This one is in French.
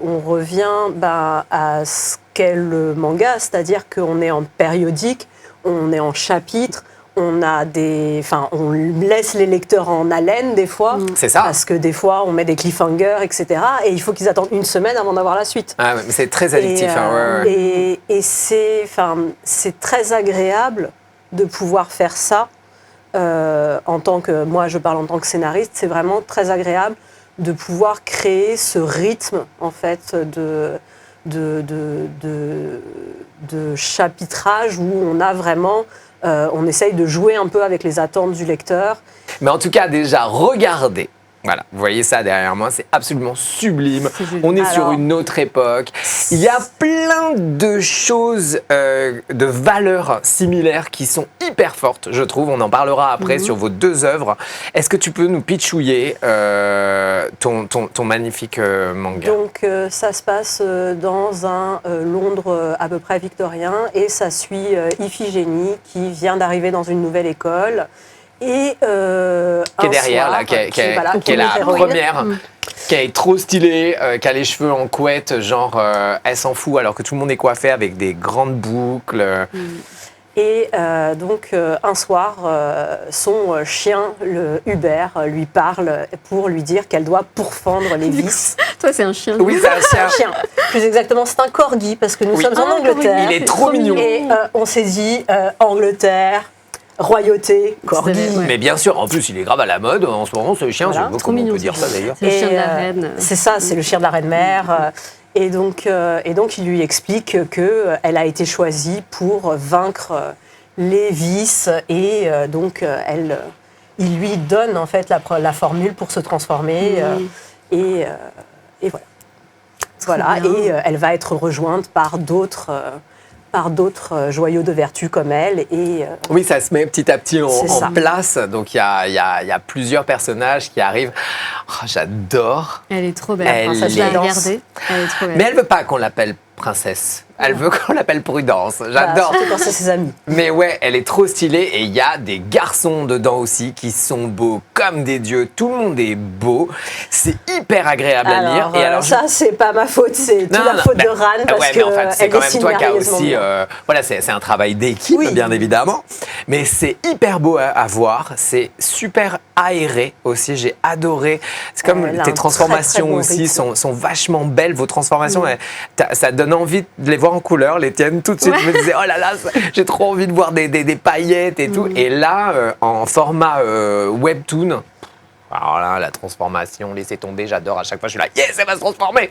on revient à ce qu'est le manga, c'est-à-dire qu'on est en périodique, on est en chapitre, on laisse les lecteurs en haleine des fois. C'est ça. Parce que des fois, on met des cliffhangers, etc. Et il faut qu'ils attendent une semaine avant d'avoir la suite. Ah ouais, mais c'est très addictif. Et c'est très agréable de pouvoir faire ça. Moi, je parle en tant que scénariste, c'est vraiment très agréable de pouvoir créer ce rythme, en fait, de chapitrage où on a vraiment... on essaye de jouer un peu avec les attentes du lecteur. Mais en tout cas, déjà, regardez. Voilà, vous voyez ça derrière moi, c'est absolument sublime. On est sur une autre époque. Il y a plein de choses, de valeurs similaires qui sont hyper fortes, je trouve. On en parlera après sur vos deux œuvres. Est-ce que tu peux nous pitchouiller ton magnifique manga? Donc, ça se passe dans un Londres à peu près victorien et ça suit Iphigénie qui vient d'arriver dans une nouvelle école. Et qui est derrière, soir, là, qui est la première, qui est trop stylée, qui a les cheveux en couette, genre elle s'en fout alors que tout le monde est coiffé avec des grandes boucles. Et donc un soir, son chien, le Hubert, lui parle pour lui dire qu'elle doit pourfendre les vices. Toi, c'est un chien. Oui, c'est un chien. Plus exactement, c'est un corgi parce que nous sommes en Angleterre. Il est trop mignon. Et on s'est dit Angleterre. Royauté, corgi. Ouais. Mais bien sûr, en plus, il est grave à la mode en ce moment, ce chien. Voilà. Je sais pas comment on peut dire ça d'ailleurs. C'est le chien de la reine. C'est ça, c'est le chien de la reine mère. Et donc, il lui explique qu'elle a été choisie pour vaincre les vices. Et il lui donne en fait la formule pour se transformer. Et voilà. Voilà. Et elle va être rejointe par d'autres joyaux de vertu comme elle. Oui, ça se met petit à petit en place. Donc, il y a plusieurs personnages qui arrivent. Oh, j'adore. Elle est trop belle. Je l'ai regardée. Elle est trop belle. Mais elle veut pas qu'on l'appelle princesse. Elle veut qu'on l'appelle Prudence. J'adore. Surtout quand c'est ses amis. Mais ouais, elle est trop stylée. Et il y a des garçons dedans aussi qui sont beaux comme des dieux. Tout le monde est beau. C'est hyper agréable à lire. Et alors ça, c'est pas ma faute. C'est toute la faute de Ran. Parce mais en fait, c'est quand même toi qui as aussi... voilà, c'est un travail d'équipe, bien évidemment. Mais c'est hyper beau à voir. C'est super aéré aussi. J'ai adoré. C'est comme tes transformations très aussi sont vachement belles. Vos transformations, ça donne envie de les voir en couleur, les tiennes. Tout de suite, je me disais, oh là là, j'ai trop envie de voir des paillettes et tout. Et là, en format webtoon, alors là, la transformation, laissez tomber, j'adore. À chaque fois, je suis là, yes, elle va se transformer.